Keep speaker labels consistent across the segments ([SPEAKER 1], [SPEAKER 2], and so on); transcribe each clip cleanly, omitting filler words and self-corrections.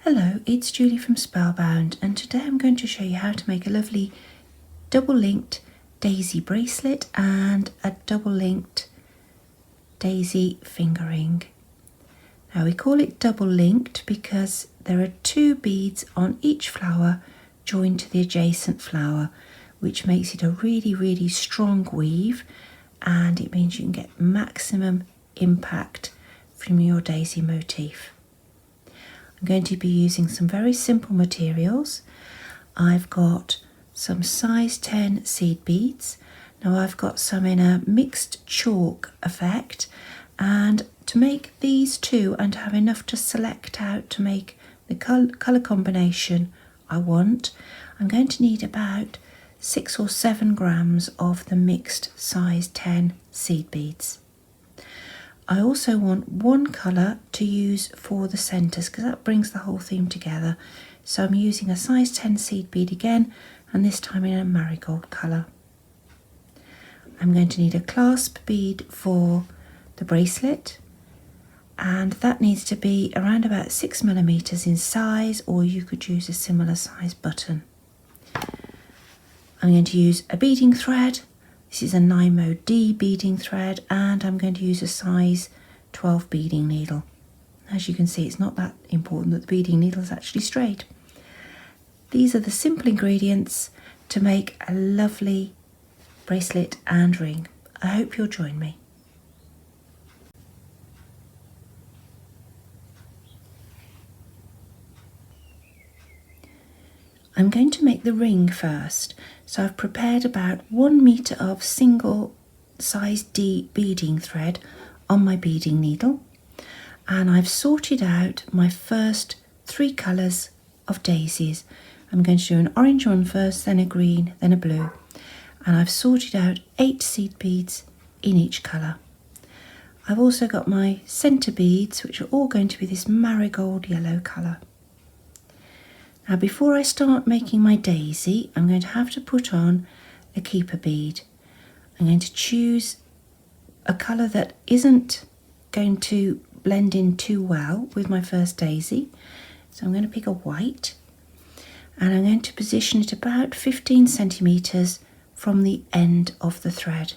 [SPEAKER 1] Hello, it's Julie from Spellbound, and today I'm going to show you how to make a lovely double linked daisy bracelet and a double linked daisy finger ring. Now we call it double linked because there are two beads on each flower joined to the adjacent flower, which makes it a really strong weave, and it means you can get maximum impact from your daisy motif. I'm going to be using some very simple materials. I've got some size 10 seed beads. Now I've got some in a mixed chalk effect, and to make these two and to have enough to select out to make the colour combination I want, I'm going to need about 6 or 7 grams of the mixed size 10 seed beads. I also want one colour to use for the centres because that brings the whole theme together. So I'm using a size 10 seed bead again, and this time in a marigold colour. I'm going to need a clasp bead for the bracelet, and that needs to be around about 6mm in size, or you could use a similar size button. I'm going to use a beading thread. This is a Nymo D beading thread, and I'm going to use a size 12 beading needle. As you can see, it's not that important that the beading needle is actually straight. These are the simple ingredients to make a lovely bracelet and ring. I hope you'll join me. I'm going to make the ring first, so I've prepared about 1 metre of single size D beading thread on my beading needle, and I've sorted out my first 3 colours of daisies. I'm going to do an orange one first, then a green, then a blue, and I've sorted out 8 seed beads in each colour. I've also got my centre beads, which are all going to be this marigold yellow colour. Now before I start making my daisy, I'm going to have to put on a keeper bead. I'm going to choose a colour that isn't going to blend in too well with my first daisy. So I'm going to pick a white, and I'm going to position it about 15 centimetres from the end of the thread.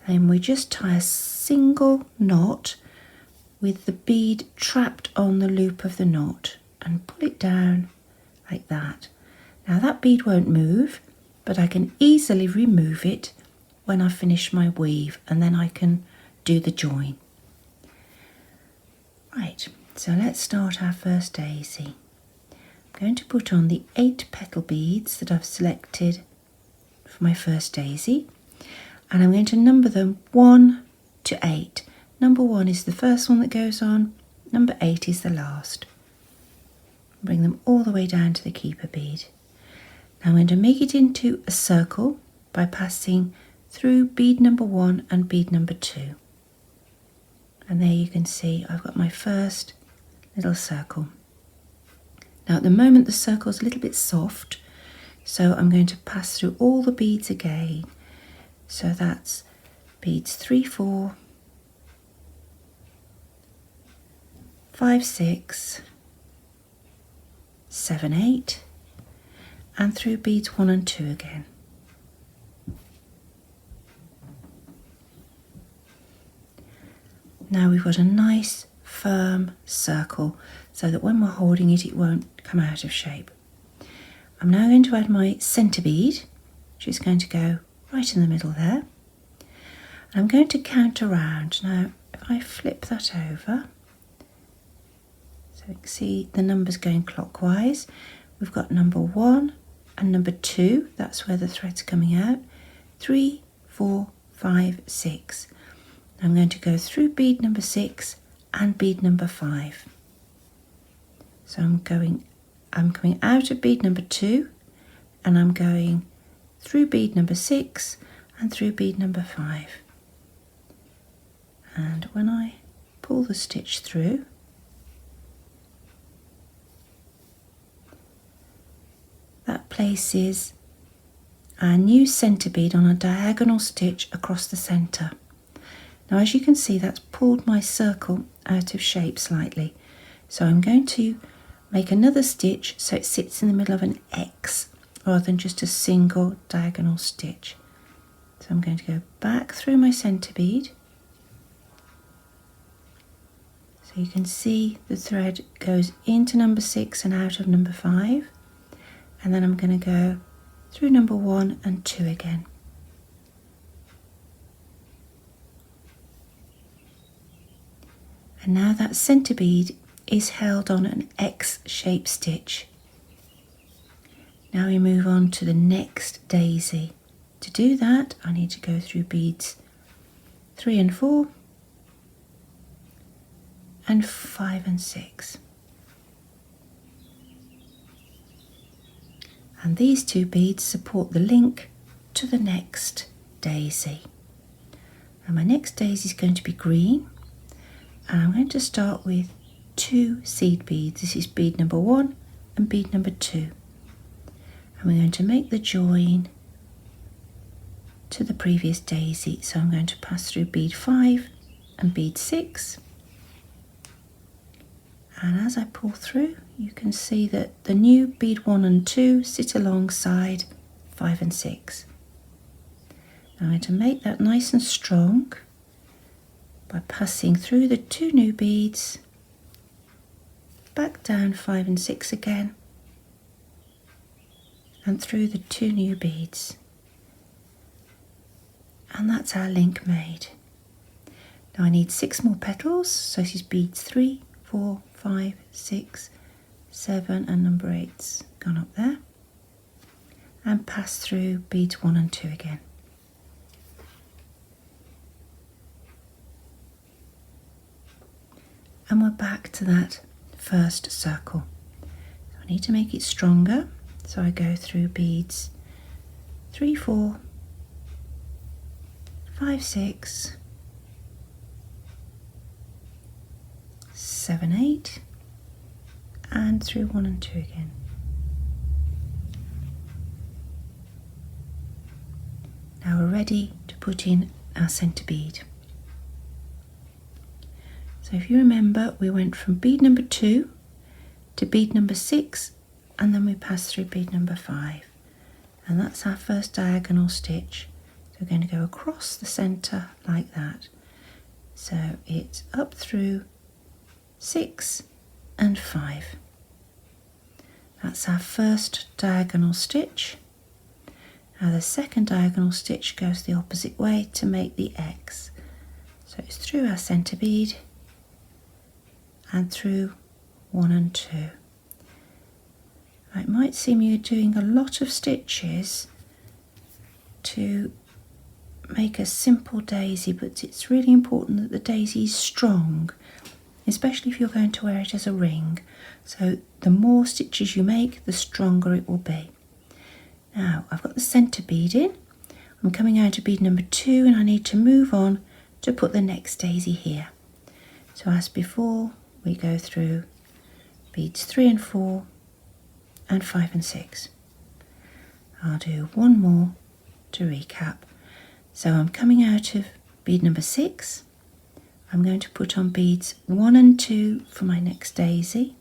[SPEAKER 1] And we just tie a single knot with the bead trapped on the loop of the knot and pull it down like that. Now that bead won't move, but I can easily remove it when I finish my weave, and then I can do the join. Right, so let's start our first daisy. I'm going to put on the 8 petal beads that I've selected for my first daisy, and I'm going to number them 1 to 8. Number 1 is the first one that goes on, number 8 is the last. Bring them all the way down to the keeper bead. Now I'm going to make it into a circle by passing through bead number 1 and bead number 2. And there you can see I've got my first little circle. Now at the moment the circle is a little bit soft, so I'm going to pass through all the beads again. So that's beads 3, 4, 5, 6, 7, 8, and through beads 1 and 2 again. Now we've got a nice firm circle so that when we're holding it, it won't come out of shape. I'm now going to add my centre bead, which is going to go right in the middle there. And I'm going to count around. Now if I flip that over, so you can see the numbers going clockwise. We've got number 1 and number 2, that's where the thread's coming out. 3, 4, 5, 6. I'm going to go through bead number 6 and bead number 5. So I'm coming out of bead number 2, and I'm going through bead number 6 and through bead number 5. And when I pull the stitch through, that places our new centre bead on a diagonal stitch across the centre. Now as you can see, that's pulled my circle out of shape slightly, so I'm going to make another stitch so it sits in the middle of an X rather than just a single diagonal stitch. So I'm going to go back through my centre bead. So you can see the thread goes into number 6 and out of number 5. And then I'm going to go through number 1 and 2 again. And now that centre bead is held on an X-shaped stitch. Now we move on to the next daisy. To do that, I need to go through beads 3 and 4 and 5 and 6. And these 2 beads support the link to the next daisy. And my next daisy is going to be green, and I'm going to start with 2 seed beads. This is bead number 1 and bead number 2. And we're going to make the join to the previous daisy. So I'm going to pass through bead 5 and bead 6. And as I pull through, you can see that the new bead 1 and 2 sit alongside 5 and 6. I'm going to make that nice and strong by passing through the 2 new beads, back down 5 and 6 again, and through the 2 new beads. And that's our link made. Now I need 6 more petals, so this is beads 3, 4, 5, 6, 7 and number 8's gone up there, and pass through beads 1 and 2 again. And we're back to that first circle. So I need to make it stronger, so I go through beads 3, 4, 5, 6, 7, 8, and through 1 and 2 again. Now we're ready to put in our centre bead. So if you remember, we went from bead number 2 to bead number 6, and then we passed through bead number 5. And that's our first diagonal stitch. So we're going to go across the centre like that. So it's up through 6 and 5. That's our first diagonal stitch. Now the second diagonal stitch goes the opposite way to make the X. So it's through our centre bead and through 1 and 2. It might seem you're doing a lot of stitches to make a simple daisy, but it's really important that the daisy is strong, especially if you're going to wear it as a ring. So the more stitches you make, the stronger it will be. Now I've got the centre bead in. I'm coming out of bead number 2, and I need to move on to put the next daisy here. So as before, we go through beads 3 and 4 and 5 and 6. I'll do one more to recap. So I'm coming out of bead number 6. I'm going to put on beads 1 and 2 for my next daisy.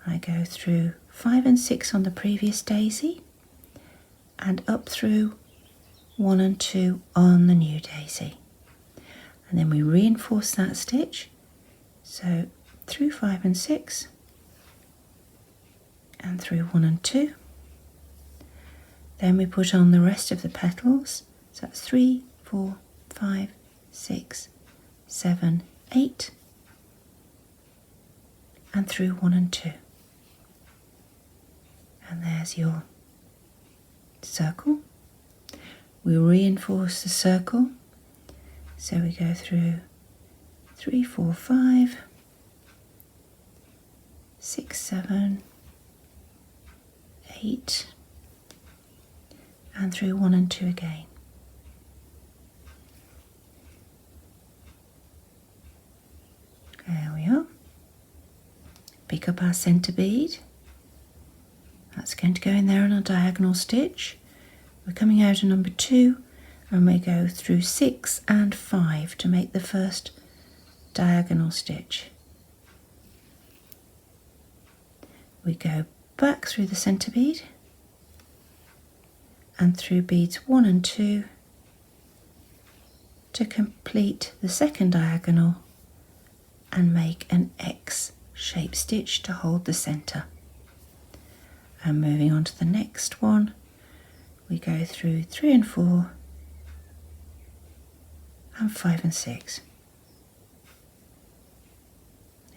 [SPEAKER 1] I go through 5 and 6 on the previous daisy and up through 1 and 2 on the new daisy. And then we reinforce that stitch. So through 5 and 6 and through 1 and 2. Then we put on the rest of the petals. So that's 3, 4, 5, 6, 7, 8 and through 1 and 2. And there's your circle. We reinforce the circle. So we go through 3, 4, 5, 6, 7, 8 and through 1 and 2 again. There we are. Pick up our centre bead. That's going to go in there on a diagonal stitch. We're coming out of number 2, and we go through 6 and 5 to make the first diagonal stitch. We go back through the centre bead and through beads 1 and 2 to complete the second diagonal and make an X-shaped stitch to hold the centre. And moving on to the next one, we go through 3 and 4 and 5 and 6.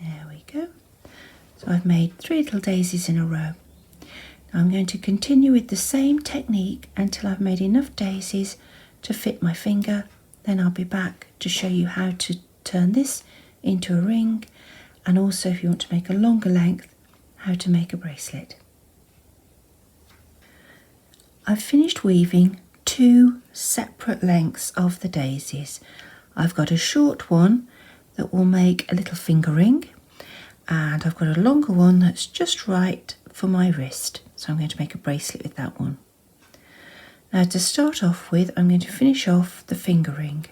[SPEAKER 1] There we go. So I've made 3 little daisies in a row. Now I'm going to continue with the same technique until I've made enough daisies to fit my finger. Then I'll be back to show you how to turn this into a ring, and also, if you want to make a longer length, how to make a bracelet. I've finished weaving 2 separate lengths of the daisies. I've got a short one that will make a little finger ring, and I've got a longer one that's just right for my wrist. So I'm going to make a bracelet with that one. Now, to start off with, I'm going to finish off the finger ring.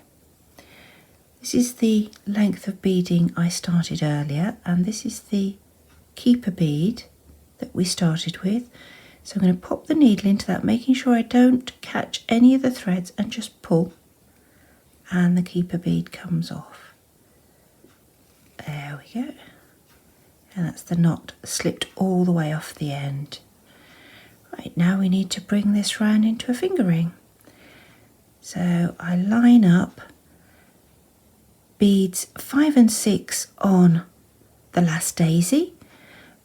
[SPEAKER 1] This is the length of beading I started earlier, and this is the keeper bead that we started with. So I'm going to pop the needle into that, making sure I don't catch any of the threads, and just pull, and the keeper bead comes off. There we go. And that's the knot slipped all the way off the end. Right, now we need to bring this round into a finger ring. So I line up beads 5 and 6 on the last daisy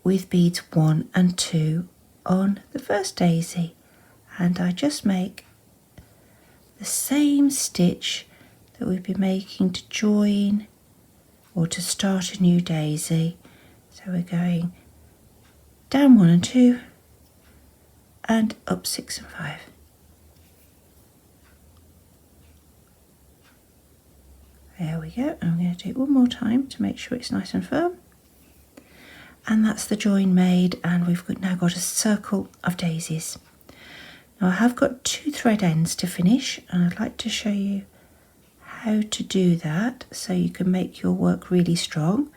[SPEAKER 1] with beads 1 and 2 on the first daisy, and I just make the same stitch that we've been making to join or to start a new daisy. So we're going down 1 and 2 and up 6 and 5. There we go. I'm going to do it one more time to make sure it's nice and firm. And that's the join made, and we've now got a circle of daisies. Now I have got 2 thread ends to finish, and I'd like to show you how to do that so you can make your work really strong.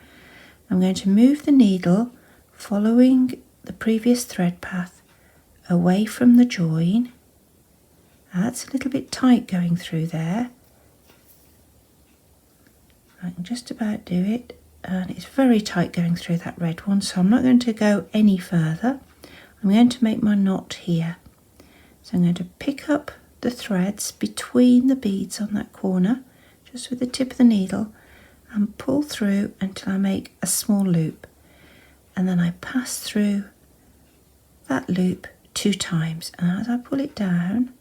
[SPEAKER 1] I'm going to move the needle following the previous thread path away from the join. That's a little bit tight going through there. I can just about do it, and it's very tight going through that red one, so I'm not going to go any further. I'm going to make my knot here. So I'm going to pick up the threads between the beads on that corner, just with the tip of the needle, and pull through until I make a small loop, and then I pass through that loop 2 times, and as I pull it down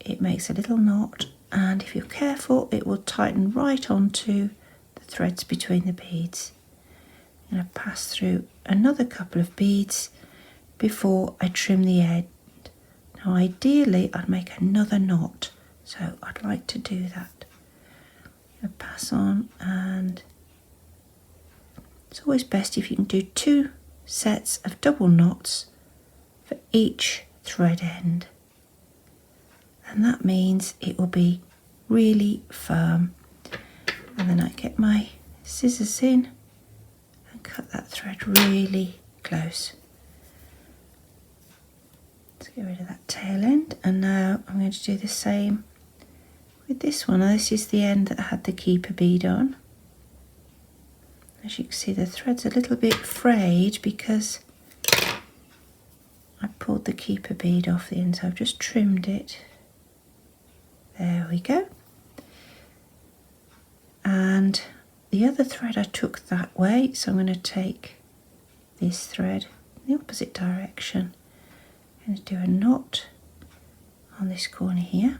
[SPEAKER 1] it makes a little knot, and if you're careful it will tighten right onto the threads between the beads. I'm going to pass through another couple of beads before I trim the end. Now ideally I'd make another knot, so I'd like to do that. I pass on, and it's always best if you can do 2 sets of double knots for each thread end, and that means it will be really firm. And then I get my scissors in and cut that thread really close. Let's get rid of that tail end, and now I'm going to do the same with this one. Now this is the end that had the keeper bead on. As you can see, the thread's a little bit frayed because I pulled the keeper bead off the end, so I've just trimmed it. There we go. And the other thread I took that way, so I'm going to take this thread in the opposite direction. I'm going to do a knot on this corner here.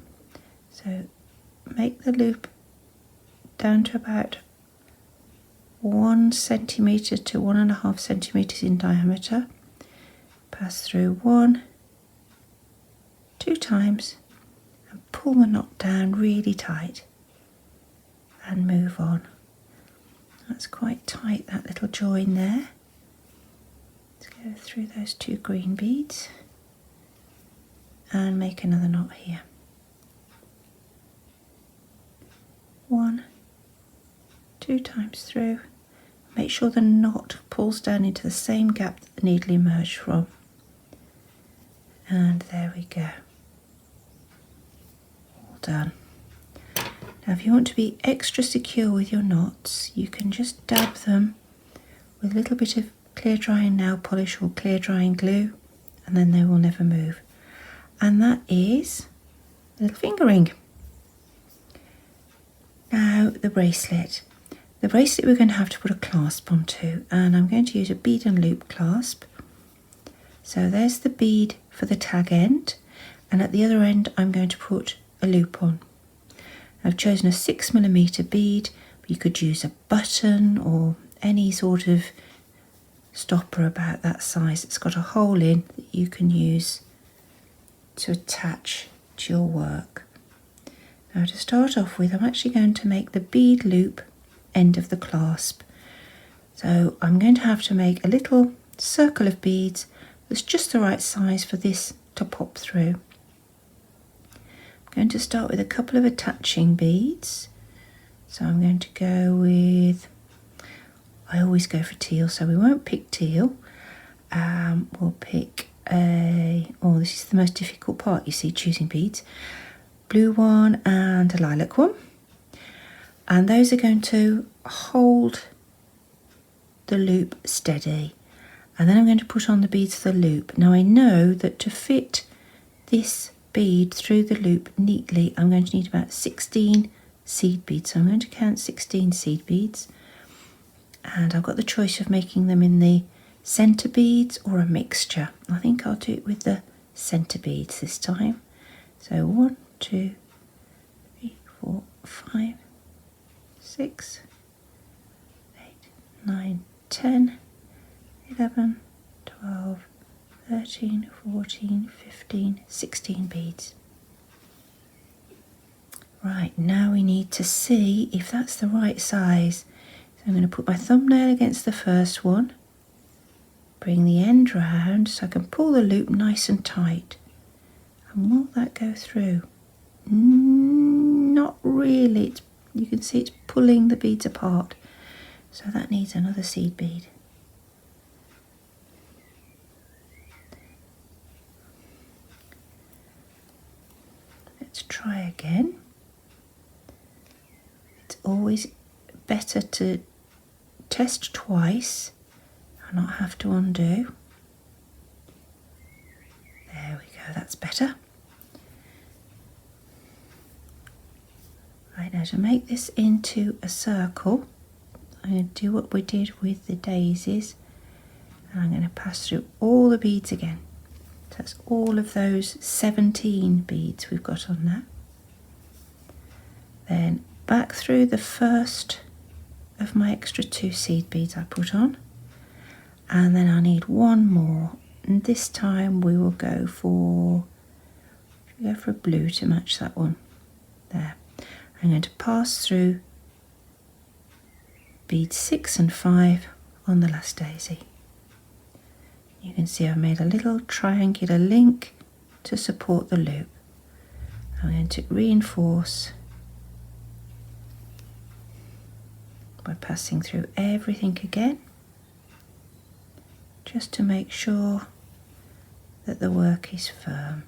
[SPEAKER 1] So make the loop down to about 1 centimetre to 1.5 centimetres in diameter. Pass through 1, 2 times, and pull the knot down really tight and move on. That's quite tight, that little join there. Let's go through those 2 green beads and make another knot here. 1, 2 times through. make sure the knot pulls down into the same gap that the needle emerged from. And there we go. All done. Now if you want to be extra secure with your knots, you can just dab them with a little bit of clear drying nail polish or clear drying glue, and then they will never move. And that is a little finger ring. Now the bracelet. The bracelet we're going to have to put a clasp onto, and I'm going to use a bead and loop clasp. So there's the bead for the tag end, and at the other end I'm going to put a loop on. I've chosen a 6mm bead, but you could use a button or any sort of stopper about that size. It's got a hole in that you can use to attach to your work. Now to start off with, I'm actually going to make the bead loop end of the clasp. So I'm going to have to make a little circle of beads that's just the right size for this to pop through. I'm going to start with a couple of attaching beads. So I'm going to go with, I always go for teal, so we won't pick teal. We'll pick this is the most difficult part, you see, choosing beads. Blue one and a lilac one. And those are going to hold the loop steady. And then I'm going to put on the beads for the loop. Now I know that to fit this bead through the loop neatly, I'm going to need about 16 seed beads. So I'm going to count 16 seed beads. And I've got the choice of making them in the centre beads or a mixture. I think I'll do it with the centre beads this time. So 1, 2, 3, 4, 5, 6, 8, 9, 10, 11, 12, 13, 14, 15, 16 beads. Right, now we need to see if that's the right size. So I'm going to put my thumbnail against the first one, bring the end round so I can pull the loop nice and tight. And will that go through? Not really. You can see it's pulling the beads apart. So that needs another seed bead. Let's try again. It's always better to test twice and not have to undo. There we go, that's better. Right, now to make this into a circle, I'm going to do what we did with the daisies, and I'm going to pass through all the beads again. So that's all of those 17 beads we've got on there. Then back through the first of my extra 2 seed beads I put on, and then I need one more, and this time we will go for a blue to match that one. There. I'm going to pass through beads 6 and 5 on the last daisy. You can see I've made a little triangular link to support the loop. I'm going to reinforce by passing through everything again, just to make sure that the work is firm.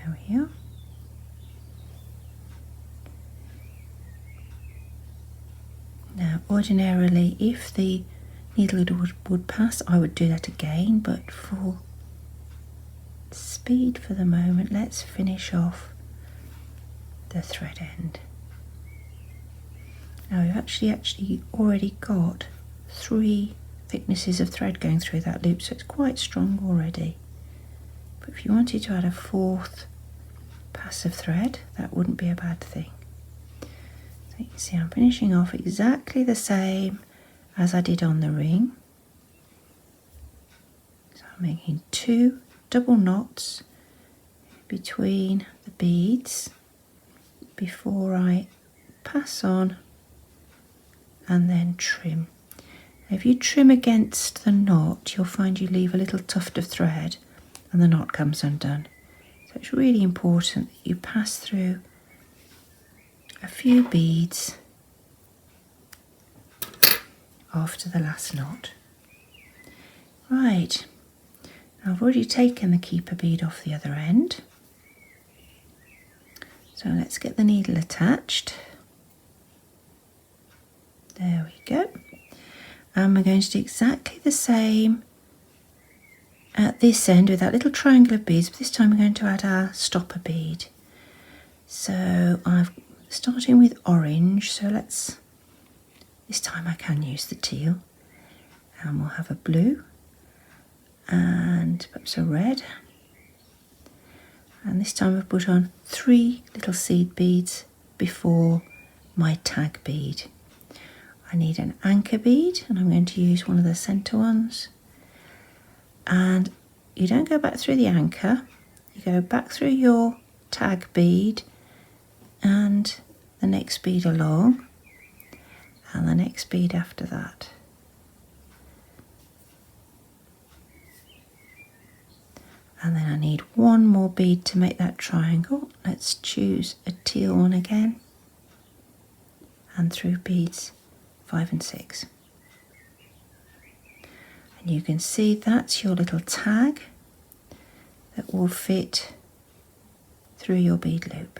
[SPEAKER 1] There we are. Now ordinarily if the needle would pass I would do that again, but for speed for the moment let's finish off the thread end. Now we've actually already got 3 thicknesses of thread going through that loop, so it's quite strong already. But if you wanted to add a 4th pass of thread, that wouldn't be a bad thing. So you can see I'm finishing off exactly the same as I did on the ring. So I'm making 2 double knots between the beads before I pass on and then trim. If you trim against the knot, you'll find you leave a little tuft of thread and the knot comes undone. So it's really important that you pass through a few beads after the last knot. Right, now I've already taken the keeper bead off the other end. So let's get the needle attached. There we go. And we're going to do exactly the same at this end with that little triangle of beads, but this time we're going to add our stopper bead. So I'm starting with orange, so this time I can use the teal, and we'll have a blue and perhaps a red, and this time I've put on 3 little seed beads before my tag bead. I need an anchor bead, and I'm going to use one of the centre ones. And you don't go back through the anchor, you go back through your tag bead and the next bead along and the next bead after that. And then I need one more bead to make that triangle. Let's choose a teal one again and through beads 5 and 6. And you can see that's your little tag that will fit through your bead loop.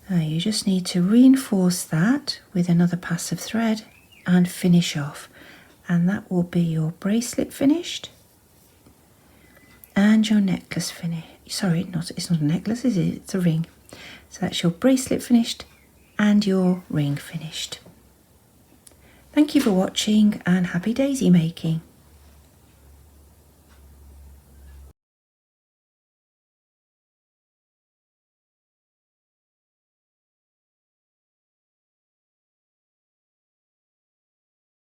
[SPEAKER 1] Now you just need to reinforce that with another pass of thread and finish off, and that will be your bracelet finished and your necklace finished. Sorry, it's not a necklace, is it? It's a ring. So that's your bracelet finished and your ring finished. Thank you for watching and happy daisy making.